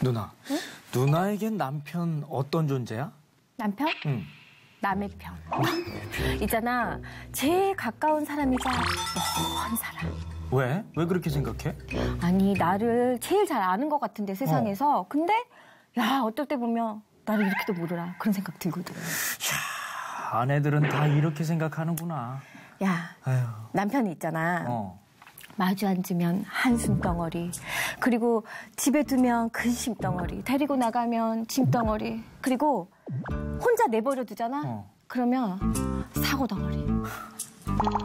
누나, 응? 누나에겐 남편 어떤 존재야? 남편? 응. 남의 편. 있잖아, 제일 가까운 사람이자 먼 사람. 왜? 왜 그렇게 생각해? 아니, 나를 제일 잘 아는 것 같은데, 세상에서. 근데 야, 어떨 때 보면 나를 이렇게도 모르나 그런 생각 들거든. 야, 아내들은 다 이렇게 생각하는구나. 야, 아휴. 남편이 있잖아. 마주 앉으면 한숨 덩어리, 그리고 집에 두면 근심 덩어리, 데리고 나가면 짐 덩어리, 그리고 혼자 내버려 두잖아. 그러면 사고 덩어리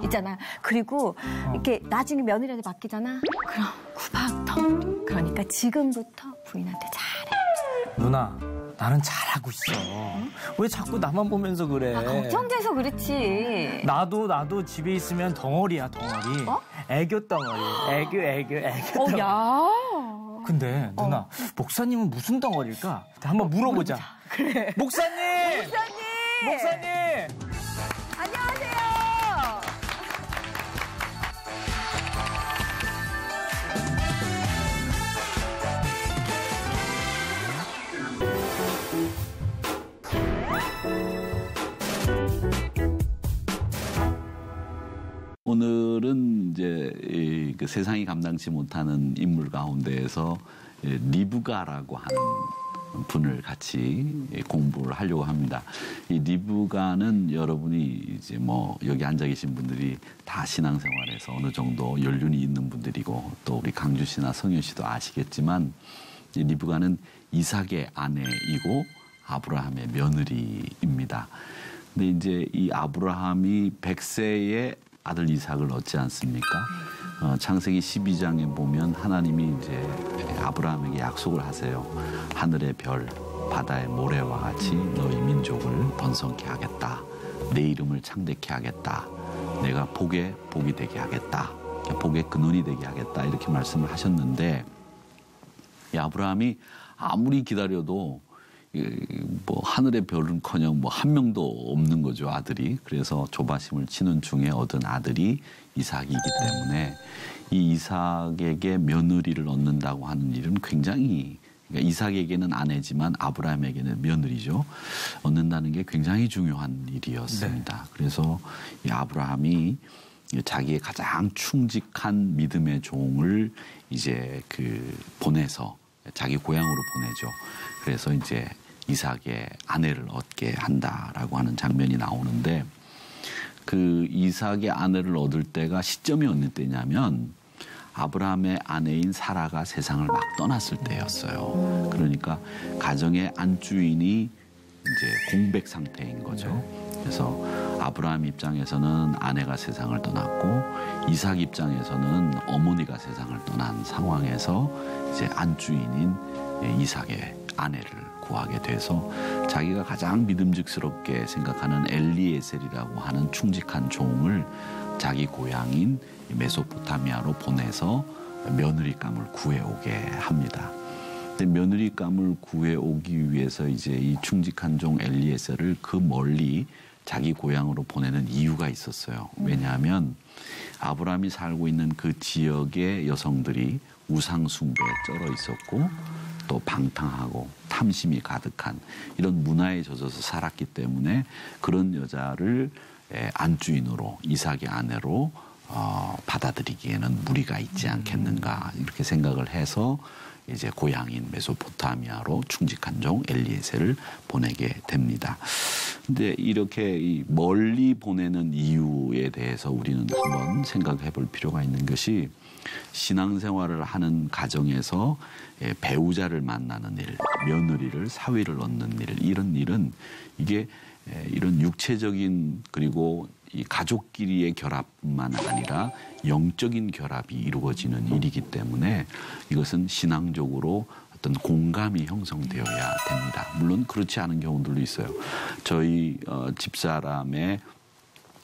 있잖아. 그리고 이렇게 나중에 며느리한테 맡기잖아. 그럼 구박텅. 그러니까 지금부터 부인한테 잘해. 누나, 나는 잘하고 있어. 왜 자꾸 나만 보면서 그래? 아, 걱정돼서 그렇지. 나도 집에 있으면 덩어리야, 덩어리. 애교 덩어리. 애교 덩어리. 야. 근데 누나, 목사님은 무슨 덩어리일까? 한번 물어보자. 그래. 목사님! 목사님! 안녕하세요. 오늘은 이제 그 세상이 감당치 못하는 인물 가운데에서 리브가라고 하는 분을 같이 공부를 하려고 합니다. 이 리브가는 여러분이 이제 뭐 여기 앉아 계신 분들이 다 신앙생활에서 어느 정도 연륜이 있는 분들이고 또 우리 강주 씨나 성현 씨도 아시겠지만 이 리브가는 이삭의 아내이고 아브라함의 며느리입니다. 근데 이제 이 아브라함이 100세의 아들 이삭을 얻지 않습니까? 창세기 12장에 보면 하나님이 이제 아브라함에게 약속을 하세요. 하늘의 별, 바다의 모래와 같이 너희 민족을 번성케 하겠다. 내 이름을 창대케 하겠다. 내가 복의 복이 되게 하겠다. 복의 근원이 되게 하겠다. 이렇게 말씀을 하셨는데 이 아브라함이 아무리 기다려도 뭐 하늘의 별은커녕 뭐 한 명도 없는 거죠, 아들이. 그래서 조바심을 치는 중에 얻은 아들이 이삭이기 때문에 이 이삭에게 며느리를 얻는다고 하는 일은 굉장히, 그러니까 이삭에게는 아내지만 아브라함에게는 며느리죠. 얻는다는 게 굉장히 중요한 일이었습니다. 네. 그래서 이 아브라함이 자기의 가장 충직한 믿음의 종을 이제 보내서 자기 고향으로 보내죠. 그래서 이제 이삭의 아내를 얻게 한다라고 하는 장면이 나오는데 그 이삭의 아내를 얻을 때가 시점이 어느 때냐면 아브라함의 아내인 사라가 세상을 막 떠났을 때였어요. 그러니까 가정의 안주인이 이제 공백 상태인 거죠. 그래서 아브라함 입장에서는 아내가 세상을 떠났고 이삭 입장에서는 어머니가 세상을 떠난 상황에서 이제 안주인인 이삭의 아내를 구하게 돼서 자기가 가장 믿음직스럽게 생각하는 엘리에셀이라고 하는 충직한 종을 자기 고향인 메소포타미아로 보내서 며느리감을 구해오게 합니다. 근데 며느리감을 구해오기 위해서 이제 이 충직한 종 엘리에셀을 그 멀리 자기 고향으로 보내는 이유가 있었어요. 왜냐하면 아브라함이 살고 있는 그 지역의 여성들이 우상 숭배에 쩔어 있었고 또 방탕하고 탐심이 가득한 이런 문화에 젖어서 살았기 때문에 그런 여자를 안주인으로 이삭의 아내로 받아들이기에는 무리가 있지 않겠는가 이렇게 생각을 해서 이제 고향인 메소포타미아로 충직한 종 엘리에셀을 보내게 됩니다. 근데 이렇게 멀리 보내는 이유에 대해서 우리는 한번 생각해 볼 필요가 있는 것이 신앙생활을 하는 가정에서 배우자를 만나는 일, 며느리를, 사위를 얻는 일, 이런 일은 이게 이런 육체적인 그리고 이 가족끼리의 결합뿐만 아니라 영적인 결합이 이루어지는 일이기 때문에 이것은 신앙적으로 어떤 공감이 형성되어야 됩니다. 물론 그렇지 않은 경우들도 있어요. 저희 집사람의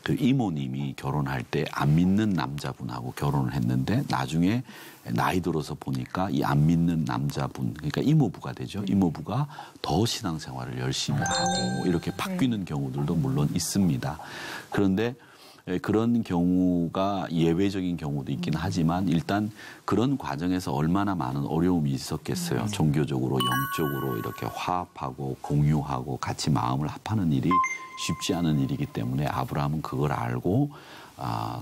그 이모님이 결혼할 때 안 믿는 남자분하고 결혼을 했는데 나중에 나이 들어서 보니까 이 안 믿는 남자분, 그러니까 이모부가 되죠. 이모부가 더 신앙생활을 열심히 하고 이렇게 바뀌는 경우들도 물론 있습니다. 그런데 그런 경우가 예외적인 경우도 있긴 하지만 일단 그런 과정에서 얼마나 많은 어려움이 있었겠어요. 종교적으로, 영적으로 이렇게 화합하고 공유하고 같이 마음을 합하는 일이 쉽지 않은 일이기 때문에 아브라함은 그걸 알고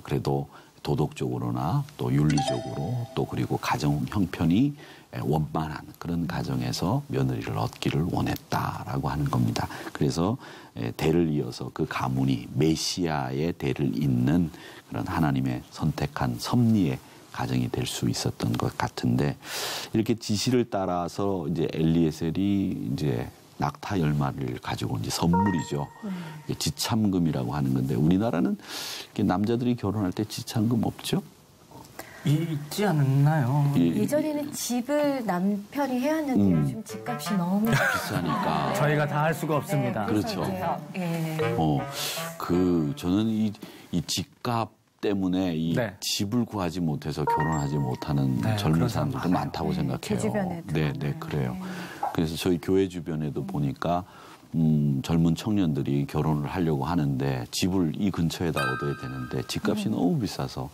그래도 도덕적으로나 또 윤리적으로 또 그리고 가정 형편이 원만한 그런 가정에서 며느리를 얻기를 원했다라고 하는 겁니다. 그래서 대를 이어서 그 가문이 메시아의 대를 잇는 그런 하나님의 선택한 섭리의 가정이 될 수 있었던 것 같은데 이렇게 지시를 따라서 이제 엘리에셀이 이제 낙타 10마리를 가지고 이제 선물이죠. 지참금이라고 하는 건데 우리나라는 이렇게 남자들이 결혼할 때 지참금 없죠? 있지 않나요? 예전에는 집을 남편이 해야 하는데 요즘 집값이 너무 비싸니까 저희가 다 할 수가 없습니다. 그렇죠. 예. 저는 이 집값 때문에 이 네. 집을 구하지 못해서 결혼하지 못하는 네, 젊은 그런 사람들도 사람 많다고 생각해요. 제 주변에도. 네, 그래요. 그래서 저희 교회 주변에도 보니까 젊은 청년들이 결혼을 하려고 하는데 집을 이 근처에다 얻어야 되는데 집값이 너무 비싸서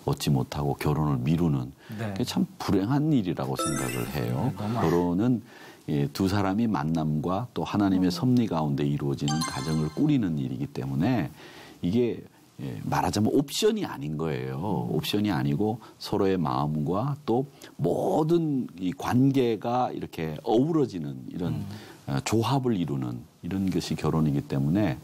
얻지 못하고 결혼을 미루는 네. 그게 참 불행한 일이라고 생각을 해요. 결혼은 두 사람이 만남과 또 하나님의 섭리 가운데 이루어지는 가정을 꾸리는 일이기 때문에 이게 말하자면 옵션이 아닌 거예요. 옵션이 아니고 서로의 마음과 또 모든 이 관계가 이렇게 어우러지는 이런 조합을 이루는 이런 것이 결혼이기 때문에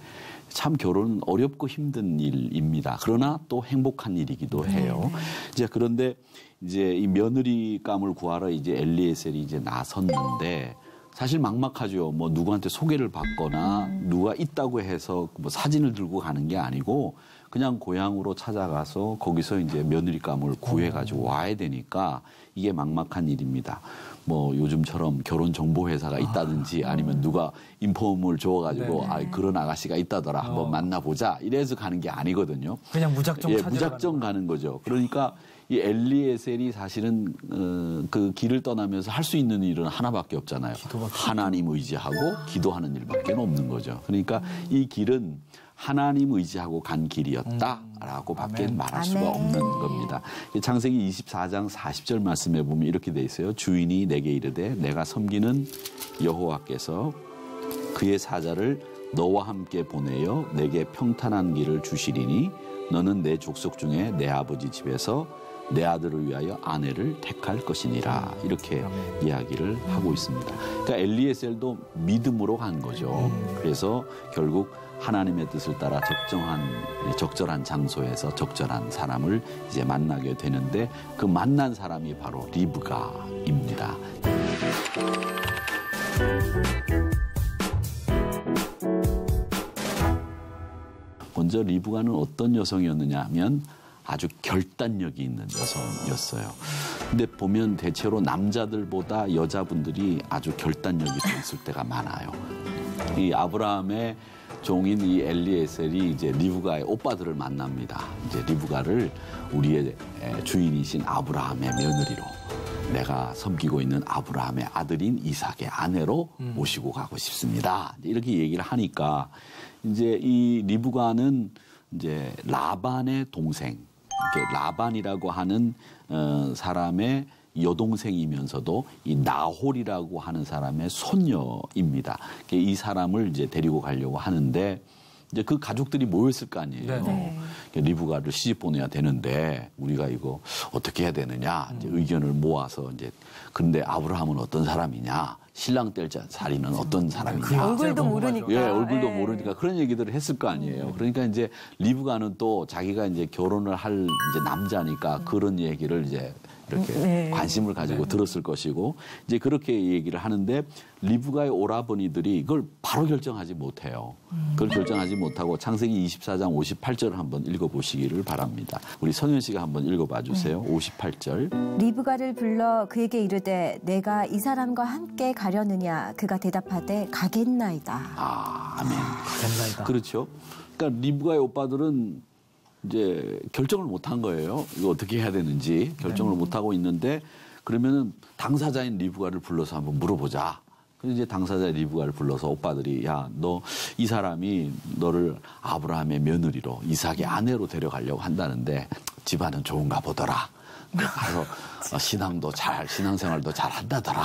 참 결혼은 어렵고 힘든 일입니다. 그러나 또 행복한 일이기도 해요. 이제 그런데 이제 이 며느리감을 구하러 이제 엘리에셀이 이제 나섰는데 사실 막막하죠. 뭐 누구한테 소개를 받거나 누가 있다고 해서 뭐 사진을 들고 가는 게 아니고 그냥 고향으로 찾아가서 거기서 이제 며느리감을 구해가지고 와야 되니까 이게 막막한 일입니다. 뭐 요즘처럼 결혼 정보 회사가 있다든지 아니면 누가 인폼을 줘가지고 그런 아가씨가 있다더라 한번 만나보자 이래서 가는 게 아니거든요. 그냥 무작정 찾아가는 무작정 가는 거죠. 그러니까 이 엘리에셀이 사실은 그 길을 떠나면서 할 수 있는 일은 하나밖에 없잖아요. 하나님 의지하고 기도하는 일밖에 없는 거죠. 그러니까 이 길은 하나님 의지하고 간 길이었다라고 밖에 말할 수가 없는 겁니다. 창세기 24장 40절 말씀에 보면 이렇게 돼 있어요. 주인이 내게 이르되 내가 섬기는 여호와께서 그의 사자를 너와 함께 보내어 내게 평탄한 길을 주시리니 너는 내 족속 중에 내 아버지 집에서 내 아들을 위하여 아내를 택할 것이니라 이렇게 이야기를 하고 있습니다. 그러니까 엘리에셀도 믿음으로 간 거죠. 그래서 결국 하나님의 뜻을 따라 적절한 장소에서 적절한 사람을 이제 만나게 되는데 그 만난 사람이 바로 리브가입니다. 먼저 리브가는 어떤 여성이었느냐 하면 아주 결단력이 있는 여성이었어요. 근데 보면 대체로 남자들보다 여자분들이 아주 결단력이 있을 때가 많아요. 이 아브라함의 종인 이 엘리에셀이 이제 리브가의 오빠들을 만납니다. 이제 리브가를 우리의 주인이신 아브라함의 며느리로 내가 섬기고 있는 아브라함의 아들인 이삭의 아내로 모시고 가고 싶습니다. 이렇게 얘기를 하니까 이제 이 리브가는 이제 라반의 동생, 이렇게 라반이라고 하는 사람의 여동생이면서도 이 나홀이라고 하는 사람의 손녀입니다. 이 사람을 이제 데리고 가려고 하는데 이제 그 가족들이 모였을 거 아니에요. 네. 리브가를 시집 보내야 되는데 우리가 이거 어떻게 해야 되느냐 이제 의견을 모아서 이제 근데 아브라함은 어떤 사람이냐 신랑 뗄 자리는 어떤 사람이냐 얼굴도 모르니까 얼굴도 모르니까 그런 얘기들을 했을 거 아니에요. 그러니까 이제 리브가는 또 자기가 이제 결혼을 할 이제 남자니까 그런 얘기를 이제 이렇게 관심을 가지고 들었을 것이고 이제 그렇게 얘기를 하는데 리브가의 오라버니들이 이걸 바로 결정하지 못해요. 그걸 결정하지 못하고 창세기 24장 58절을 한번 읽어보시기를 바랍니다. 우리 선현 씨가 한번 읽어봐 주세요. 58절. 리브가를 불러 그에게 이르되 내가 이 사람과 함께 가려느냐 그가 대답하되 가겠나이다. 아멘. 가겠나이다. 그렇죠. 그러니까 리브가의 오빠들은 이제 결정을 못한 거예요. 이거 어떻게 해야 되는지 결정을 못하고 있는데 그러면은 당사자인 리브가를 불러서 한번 물어보자. 그래서 이제 당사자 리브가를 불러서 오빠들이 야, 너 이 사람이 너를 아브라함의 며느리로 이삭의 아내로 데려가려고 한다는데 집안은 좋은가 보더라. 가서 신앙생활도 잘 한다더라.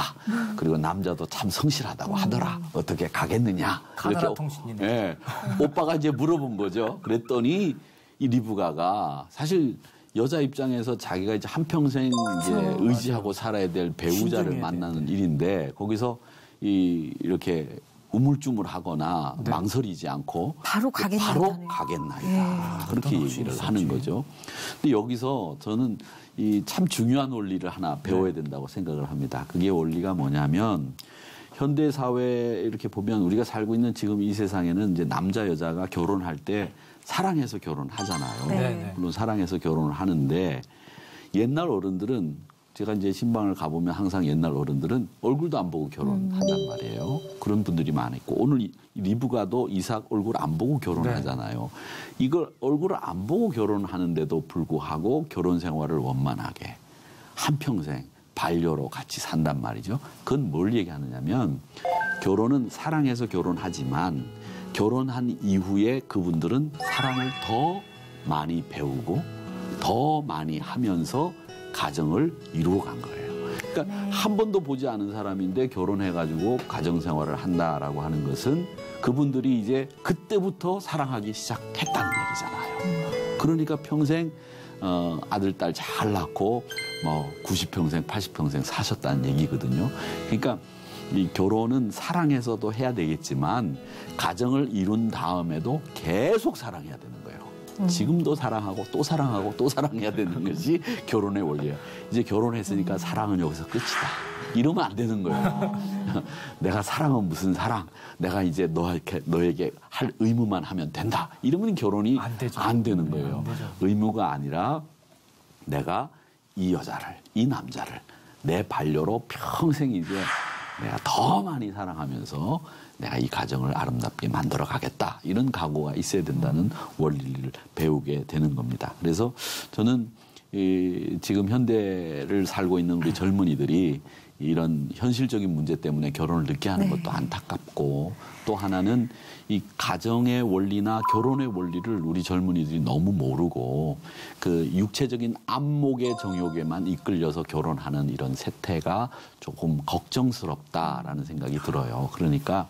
그리고 남자도 참 성실하다고 하더라. 어떻게 가겠느냐. 카나라 통신이네. 예, 오빠가 이제 물어본 거죠. 그랬더니 이 리브가가 사실 여자 입장에서 자기가 이제 한평생 이제 의지하고 살아야 될 배우자를 만나는 일인데 거기서 이렇게 우물쭈물하거나 망설이지 않고 바로 가겠나이다. 그렇게 얘기를 하는 거죠. 근데 여기서 저는 이 참 중요한 원리를 하나 배워야 된다고 생각을 합니다. 그게 원리가 뭐냐면 현대 사회에 이렇게 보면 우리가 살고 있는 지금 이 세상에는 이제 남자 여자가 결혼할 때 사랑해서 결혼하잖아요. 네. 물론 사랑해서 결혼을 하는데 옛날 어른들은 제가 이제 신방을 가보면 항상 옛날 어른들은 얼굴도 안 보고 결혼한단 말이에요. 그런 분들이 많았고 오늘 리브가도 이삭 얼굴 안 보고 결혼하잖아요. 이걸 얼굴을 안 보고 결혼하는데도 불구하고 결혼 생활을 원만하게 한평생 반려로 같이 산단 말이죠. 그건 뭘 얘기하느냐면 결혼은 사랑해서 결혼하지만 결혼한 이후에 그분들은 사랑을 더 많이 배우고 더 많이 하면서 가정을 이루어간 거예요. 그러니까 한 번도 보지 않은 사람인데 결혼해가지고 가정생활을 한다라고 하는 것은 그분들이 이제 그때부터 사랑하기 시작했다는 얘기잖아요. 그러니까 평생 아들, 딸 잘 낳고 뭐 90평생, 80평생 사셨다는 얘기거든요. 그러니까 이 결혼은 사랑해서도 해야 되겠지만 가정을 이룬 다음에도 계속 사랑해야 되는 거예요. 지금도 사랑하고 또 사랑하고 또 사랑해야 되는 것이 결혼의 원리예요. 이제 결혼했으니까 사랑은 여기서 끝이다. 이러면 안 되는 거예요. 내가 사랑은 무슨 사랑? 내가 이제 너에게 할 의무만 하면 된다. 이러면 결혼이 안 되는 거예요. 의무가 아니라 내가 이 여자를, 이 남자를 내 반려로 평생 이제 내가 더 많이 사랑하면서 내가 이 가정을 아름답게 만들어 가겠다. 이런 각오가 있어야 된다는 원리를 배우게 되는 겁니다. 그래서 저는 지금 현대를 살고 있는 우리 젊은이들이 이런 현실적인 문제 때문에 결혼을 늦게 하는 것도 안타깝고 또 하나는 이 가정의 원리나 결혼의 원리를 우리 젊은이들이 너무 모르고 그 육체적인 안목의 정욕에만 이끌려서 결혼하는 이런 세태가 조금 걱정스럽다라는 생각이 들어요. 그러니까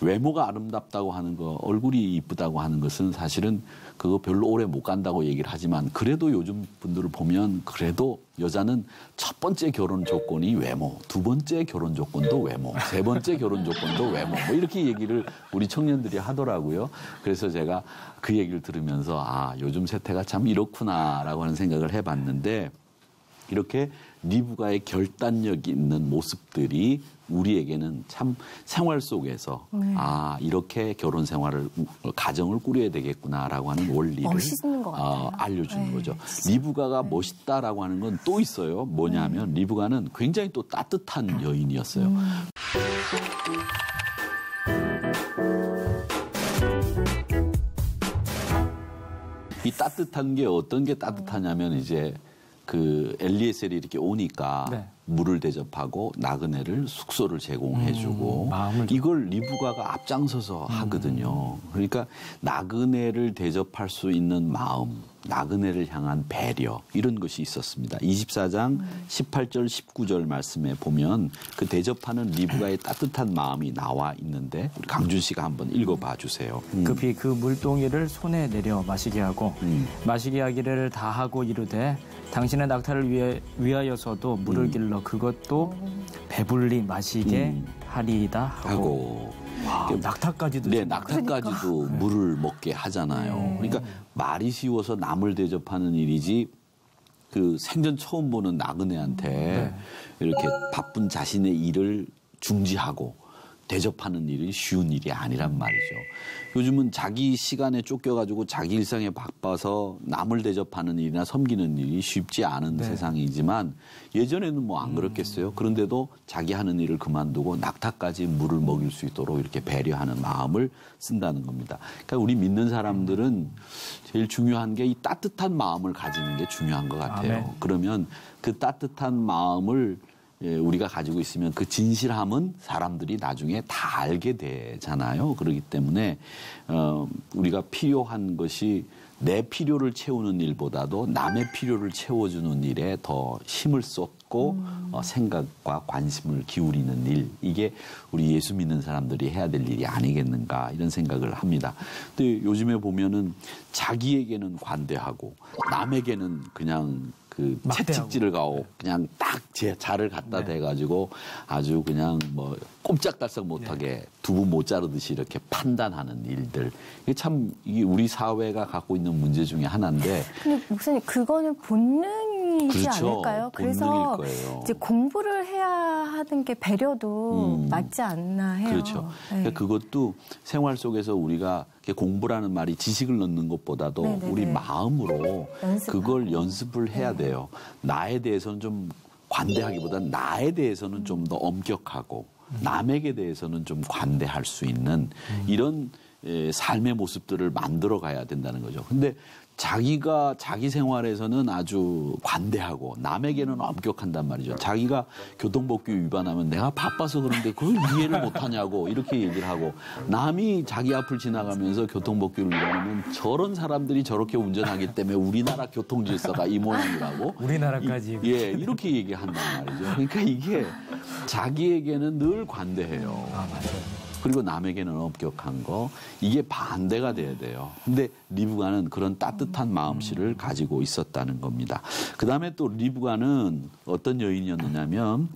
외모가 아름답다고 하는 거, 얼굴이 이쁘다고 하는 것은 사실은 그거 별로 오래 못 간다고 얘기를 하지만 그래도 요즘 분들을 보면 그래도 여자는 첫 번째 결혼 조건이 외모, 두 번째 결혼 조건도 외모, 세 번째 결혼 조건도 외모 뭐 이렇게 얘기를 우리 청년들이 하더라고요. 그래서 제가 그 얘기를 들으면서 아, 요즘 세태가 참 이렇구나라고 하는 생각을 해봤는데 이렇게 리브가의 결단력 있는 모습들이 우리에게는 참 생활 속에서 아 이렇게 결혼 생활을 가정을 꾸려야 되겠구나라고 하는 원리를 알려주는 거죠. 리브가가 멋있다라고 하는 건 또 있어요. 뭐냐면 리브가는 굉장히 또 따뜻한 여인이었어요. 이 따뜻한 게 어떤 게 따뜻하냐면 이제 그 엘리에셀이 이렇게 오니까 물을 대접하고 나그네를 숙소를 제공해주고 이걸 리브가가 앞장서서 하거든요. 그러니까 나그네를 대접할 수 있는 마음, 나그네를 향한 배려 이런 것이 있었습니다. 24장 18절 19절 말씀에 보면 그 대접하는 리브가의 따뜻한 마음이 나와 있는데 우리 강준 씨가 한번 읽어봐 주세요. 급히 그 물동이를 손에 내려 마시게 하고 마시게 하기를 다 하고 이르되 당신의 낙타를 위하여서도 물을 길러 그것도 배불리 마시게 하리이다 하고. 와, 낙타까지도. 네, 낙타까지도 물을 먹게 하잖아요. 그러니까 말이 쉬워서 남을 대접하는 일이지 그 생전 처음 보는 나그네한테 이렇게 바쁜 자신의 일을 중지하고 대접하는 일이 쉬운 일이 아니란 말이죠. 요즘은 자기 시간에 쫓겨가지고 자기 일상에 바빠서 남을 대접하는 일이나 섬기는 일이 쉽지 않은 세상이지만 예전에는 뭐 안 그렇겠어요. 그런데도 자기 하는 일을 그만두고 낙타까지 물을 먹일 수 있도록 이렇게 배려하는 마음을 쓴다는 겁니다. 그러니까 우리 믿는 사람들은 제일 중요한 게 이 따뜻한 마음을 가지는 게 중요한 것 같아요. 그러면 그 따뜻한 마음을 우리가 가지고 있으면 그 진실함은 사람들이 나중에 다 알게 되잖아요. 그렇기 때문에 우리가 필요한 것이 내 필요를 채우는 일보다도 남의 필요를 채워주는 일에 더 힘을 쏟고 생각과 관심을 기울이는 일, 이게 우리 예수 믿는 사람들이 해야 될 일이 아니겠는가 이런 생각을 합니다. 근데 요즘에 보면은 자기에게는 관대하고 남에게는 그냥 그 채찍질을 가고 그냥 딱 제 자를 갖다 대가지고 아주 그냥 뭐 꼼짝달싹 못하게 두부 못 자르듯이 이렇게 판단하는 일들. 이게 참 이게 우리 사회가 갖고 있는 문제 중에 하나인데. 근데 목사님 그거는 본능이지 그렇죠. 않을까요? 그래서 거예요. 이제 공부를 해야 하는 게 배려도 맞지 않나 해요. 그렇죠. 그러니까 그것도 생활 속에서 우리가 공부라는 말이 지식을 넣는 것보다도 네네네. 우리 마음으로 그걸 연습을 해야 돼요. 나에 대해서는 좀 관대하기보다는 나에 대해서는 좀 더 엄격하고 남에게 대해서는 좀 관대할 수 있는 이런 삶의 모습들을 만들어 가야 된다는 거죠. 근데 자기가 자기 생활에서는 아주 관대하고 남에게는 엄격한단 말이죠. 자기가 교통법규 위반하면 내가 바빠서 그런데 그걸 이해를 못하냐고 이렇게 얘기를 하고, 남이 자기 앞을 지나가면서 교통법규를 위반하면 저런 사람들이 저렇게 운전하기 때문에 우리나라 교통질서가 이 모양이라고 우리나라까지 이렇게 얘기한단 말이죠. 그러니까 이게 자기에게는 늘 관대해요. 아, 맞아요. 그리고 남에게는 엄격한 거, 이게 반대가 돼야 돼요. 근데 리브가는 그런 따뜻한 마음씨를 가지고 있었다는 겁니다. 그 다음에 또 리브가는 어떤 여인이었느냐면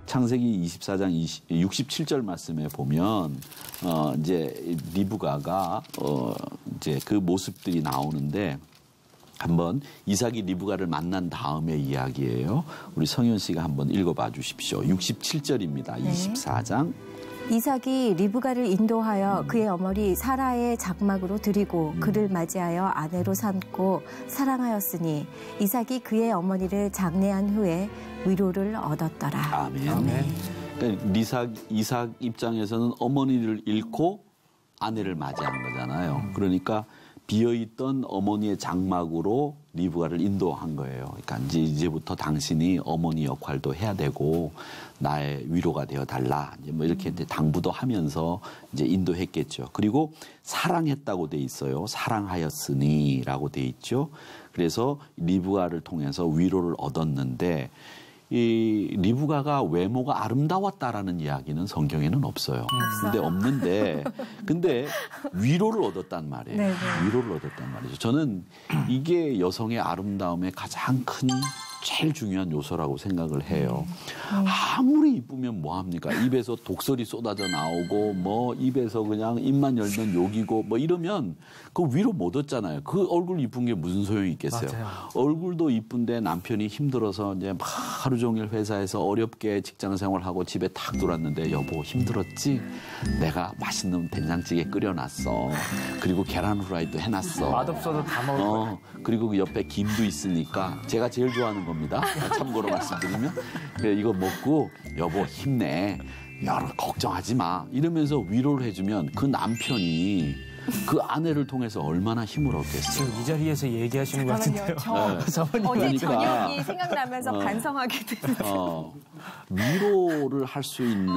창세기 24장 67절 말씀에 보면 이제 리브가가 이제 그 모습들이 나오는데, 한번 이삭이 리브가를 만난 다음의 이야기예요. 우리 성현 씨가 한번 읽어봐 주십시오. 67절입니다. 네. 24장. 이삭이 리브가를 인도하여 그의 어머니 사라의 장막으로 들이고 그를 맞이하여 아내로 삼고 사랑하였으니 이삭이 그의 어머니를 장례한 후에 위로를 얻었더라. 아멘. 아멘. 그러니까 이삭 입장에서는 어머니를 잃고 아내를 맞이한 거잖아요. 그러니까 비어있던 어머니의 장막으로 리브가를 인도한 거예요. 그러니까 이제부터 당신이 어머니 역할도 해야 되고 나의 위로가 되어 달라. 이제 뭐 이렇게 이제 당부도 하면서 이제 인도했겠죠. 그리고 사랑했다고 돼 있어요. 사랑하였으니라고 돼 있죠. 그래서 리브가를 통해서 위로를 얻었는데, 이 리브가가 외모가 아름다웠다라는 이야기는 성경에는 없어요. 근데 위로를 얻었단 말이에요. 네네. 위로를 얻었단 말이죠. 저는 이게 여성의 아름다움의 가장 큰 제일 중요한 요소라고 생각을 해요. 아무리 이쁘면 뭐합니까? 입에서 독설이 쏟아져 나오고 뭐 입에서 그냥 입만 열면 욕이고 뭐 이러면 그 위로 못 얻잖아요. 그 얼굴 이쁜 게 무슨 소용이 있겠어요. 맞아요. 얼굴도 이쁜데 남편이 힘들어서 이제 막 하루 종일 회사에서 어렵게 직장 생활하고 집에 탁 들어왔는데, 여보 힘들었지? 내가 맛있는 된장찌개 끓여놨어. 그리고 계란 후라이도 해놨어. 맛없어도 다 먹을 거야. 그리고 그 옆에 김도 있으니까 제가 제일 좋아하는 겁니다. 참고로 말씀드리면 이거 먹고 여보 힘내. 여러 걱정하지 마. 이러면서 위로를 해주면 그 남편이 그 아내를 통해서 얼마나 힘을 얻겠어요. 지금 이 자리에서 얘기하시는 것 같은데요. 어제 그러니까, 저녁이 생각나면서 반성하게 되는. 위로를 할 수 있는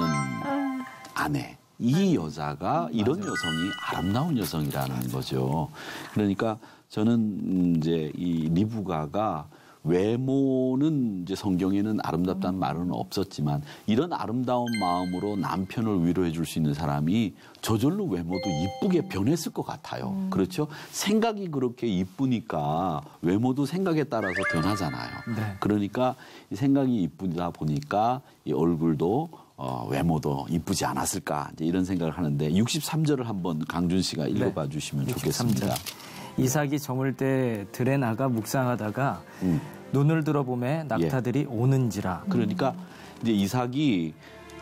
아내. 이 여자가 이런 여성이 아름다운 여성이라는 거죠. 그러니까 저는 이제 이 리브가가 외모는 이제 성경에는 아름답다는 말은 없었지만, 이런 아름다운 마음으로 남편을 위로해 줄 수 있는 사람이 저절로 외모도 이쁘게 변했을 것 같아요. 그렇죠? 생각이 그렇게 이쁘니까 외모도 생각에 따라서 변하잖아요. 네. 그러니까 이 생각이 이쁘다 보니까 이 얼굴도 외모도 이쁘지 않았을까, 이제 이런 생각을 하는데, 63절을 한번 강준 씨가 읽어봐 주시면 좋겠습니다. 이삭이 저물 때 들에 나가 묵상하다가 눈을 들어보매 낙타들이 오는지라. 그러니까 이제 이삭이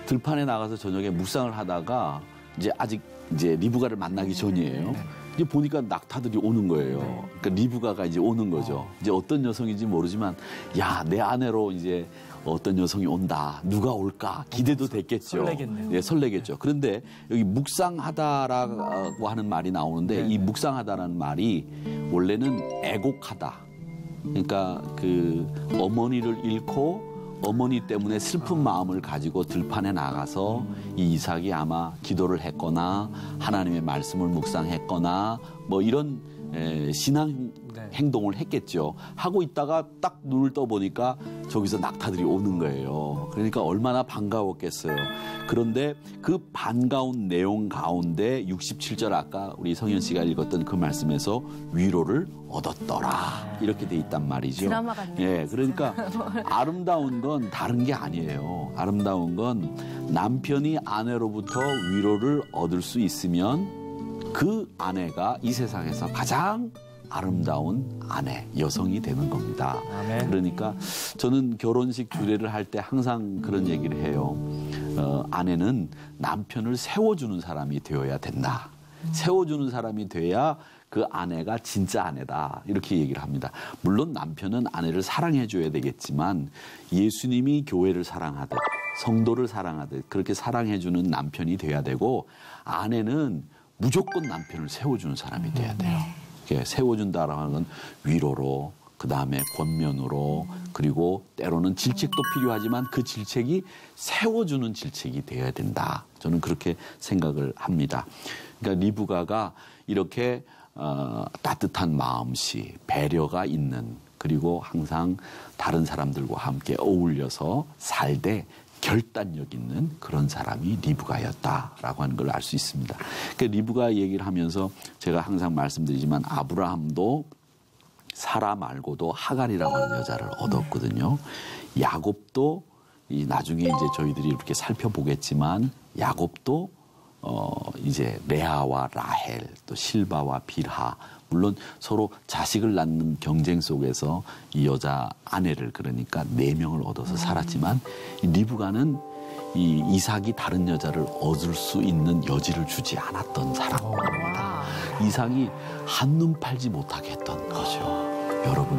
들판에 나가서 저녁에 묵상을 하다가 이제 아직 이제 리브가를 만나기 전이에요. 이제 보니까 낙타들이 오는 거예요. 그러니까 리브가가 이제 오는 거죠. 이제 어떤 여성인지 모르지만, 야, 내 아내로 이제 어떤 여성이 온다, 누가 올까 기대도 됐겠죠. 설레겠네요. 예, 설레겠죠. 그런데 여기 묵상하다라고 하는 말이 나오는데 이 묵상하다라는 말이 원래는 애곡하다. 그러니까 그 어머니를 잃고 어머니 때문에 슬픈 마음을 가지고 들판에 나가서 이 이삭이 아마 기도를 했거나 하나님의 말씀을 묵상했거나 뭐 이런 신앙 행동을 했겠죠. 하고 있다가 딱 눈을 떠보니까 저기서 낙타들이 오는 거예요. 그러니까 얼마나 반가웠겠어요. 그런데 그 반가운 내용 가운데 67절 아까 우리 성현 씨가 읽었던 그 말씀에서 위로를 얻었더라. 이렇게 돼 있단 말이죠. 드라마 같네요. 예, 그러니까 아름다운 건 다른 게 아니에요. 아름다운 건 남편이 아내로부터 위로를 얻을 수 있으면 그 아내가 이 세상에서 가장 아름다운 아내, 여성이 되는 겁니다. 아멘. 그러니까 저는 결혼식 주례를 할 때 항상 그런 얘기를 해요. 아내는 남편을 세워주는 사람이 되어야 된다. 세워주는 사람이 돼야 그 아내가 진짜 아내다. 이렇게 얘기를 합니다. 물론 남편은 아내를 사랑해줘야 되겠지만 예수님이 교회를 사랑하듯 성도를 사랑하듯 그렇게 사랑해주는 남편이 돼야 되고 아내는 무조건 남편을 세워주는 사람이 돼야 돼요. 세워준다라고 하는 건 위로로, 그 다음에 권면으로, 그리고 때로는 질책도 필요하지만 그 질책이 세워주는 질책이 되어야 된다. 저는 그렇게 생각을 합니다. 그러니까 리브가가 이렇게 따뜻한 마음씨, 배려가 있는, 그리고 항상 다른 사람들과 함께 어울려서 살되 결단력 있는 그런 사람이 리브가였다라고 하는 걸 알 수 있습니다. 그러니까 리브가 얘기를 하면서 제가 항상 말씀드리지만 아브라함도 사라 말고도 하갈이라고 하는 여자를 얻었거든요. 야곱도 나중에 이제 저희들이 이렇게 살펴보겠지만 야곱도 이제 레아와 라헬 또 실바와 빌하 물론 서로 자식을 낳는 경쟁 속에서 이 여자 아내를 그러니까 4명을 얻어서 살았지만 이 리브가는 이 이삭이 다른 여자를 얻을 수 있는 여지를 주지 않았던 사람입니다. 이삭이 한눈 팔지 못하게 했던 거죠. 여러분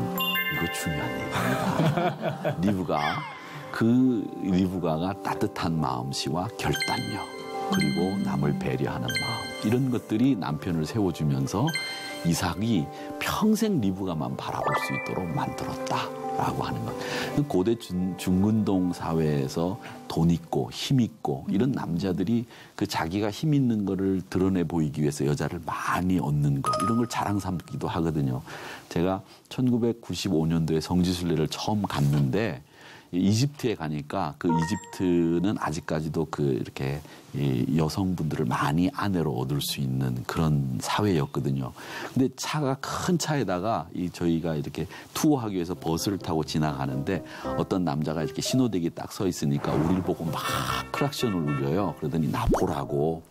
이거 중요한 얘기입니다. 리브가가 따뜻한 마음씨와 결단력 그리고 남을 배려하는 마음 이런 것들이 남편을 세워주면서 이삭이 평생 리브가만 바라볼 수 있도록 만들었다라고 하는 것. 고대 중근동 사회에서 돈 있고 힘 있고 이런 남자들이 그 자기가 힘 있는 거를 드러내 보이기 위해서 여자를 많이 얻는 것 이런 걸 자랑 삼기도 하거든요. 제가 1995년도에 성지순례를 처음 갔는데 이집트에 가니까 그 이집트는 아직까지도 이렇게 여성분들을 많이 아내로 얻을 수 있는 그런 사회였거든요. 근데 큰 차에다가 저희가 이렇게 투어하기 위해서 버스를 타고 지나가는데 어떤 남자가 이렇게 신호대기 딱 서 있으니까 우리를 보고 막 크락션을 울려요. 그러더니 나 보라고.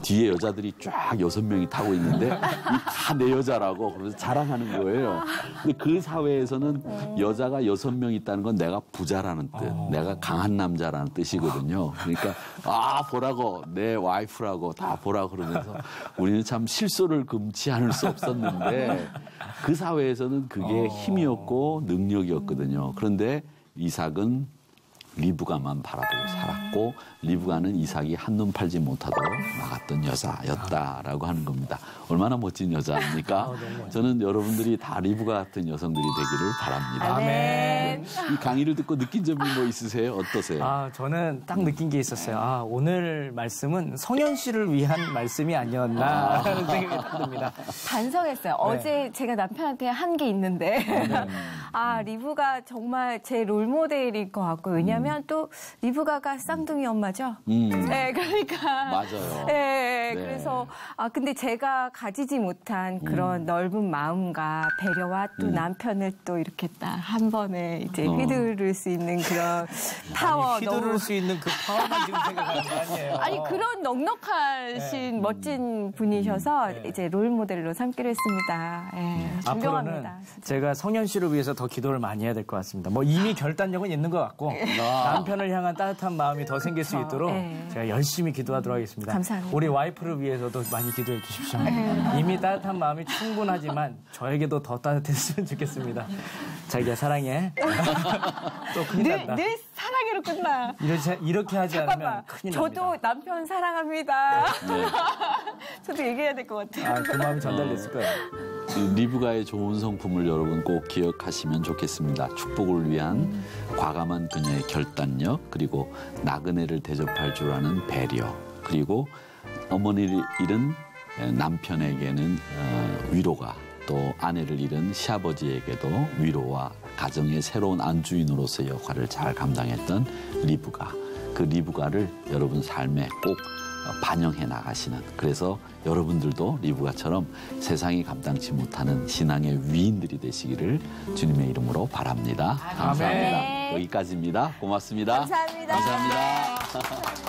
뒤에 여자들이 쫙 6명이 타고 있는데 다 내 여자라고 그래서 자랑하는 거예요. 근데 그 사회에서는 여자가 6명 있다는 건 내가 부자라는 뜻, 내가 강한 남자라는 뜻이거든요. 그러니까 보라고 내 와이프라고 다 보라고 그러면서 우리는 참 실소를 금치 않을 수 없었는데 그 사회에서는 그게 힘이었고 능력이었거든요. 그런데 이삭은 리브가만 바라보고 살았고 리브가는 이삭이 한눈 팔지 못하도록 막았던 여자였다라고 하는 겁니다. 얼마나 멋진 여자입니까? 저는 여러분들이 다 리브가 같은 여성들이 되기를 바랍니다. 아멘. 이 강의를 듣고 느낀 점이 뭐 있으세요? 어떠세요? 저는 딱 느낀 게 있었어요. 오늘 말씀은 성현 씨를 위한 말씀이 아니었나 하는 생각이 딱 듭니다. 반성했어요. 어제 제가 남편한테 한 게 있는데 리브가 정말 제 롤모델일 것 같고 왜냐하면 또 리브가가 쌍둥이 엄마죠. 네, 그러니까 맞아요. 네, 그래서 근데 제가 가지지 못한 그런 넓은 마음과 배려와 또 남편을 또 이렇게 딱 한 번에 이제 휘두를 수 있는 그런 파워. 휘두를 수 있는 그 파워만 지금 생각하는 거 아니에요? 아니 그런 넉넉하신 멋진 분이셔서 이제 롤 모델로 삼기로 했습니다. 존경합니다. 앞으로는 제가 성현 씨를 위해서 더 기도를 많이 해야 될 것 같습니다. 뭐 이미 결단력은 있는 것 같고 남편을 향한 따뜻한 마음이 더 생길 수 있도록 제가 열심히 기도하도록 하겠습니다. 감사합니다. 우리 와이프를 위해서도 많이 기도해 주십시오. 이미 따뜻한 마음이 충분하지만 저에게도 더 따뜻했으면 좋겠습니다. 자기야 사랑해. 또 큰일 난다. 늘 이대로 끝나. 이렇게 하지 않으면 잠깐만. 큰일 저도 납니다. 남편 사랑합니다. 네. 저도 얘기해야 될 것 같아요. 그 마음이 전달됐을 거예요. 리브가의 좋은 성품을 여러분 꼭 기억하시면 좋겠습니다. 축복을 위한 과감한 그녀의 결단력, 그리고 나그네를 대접할 줄 아는 배려, 그리고 어머니를 잃은 남편에게는 위로가, 또 아내를 잃은 시아버지에게도 위로와 가정의 새로운 안주인으로서의 역할을 잘 감당했던 리브가, 그 리브가를 여러분 삶에 꼭 반영해 나가시는, 그래서 여러분들도 리브가처럼 세상이 감당치 못하는 신앙의 위인들이 되시기를 주님의 이름으로 바랍니다. 감사합니다. 여기까지입니다. 고맙습니다. 감사합니다. 감사합니다.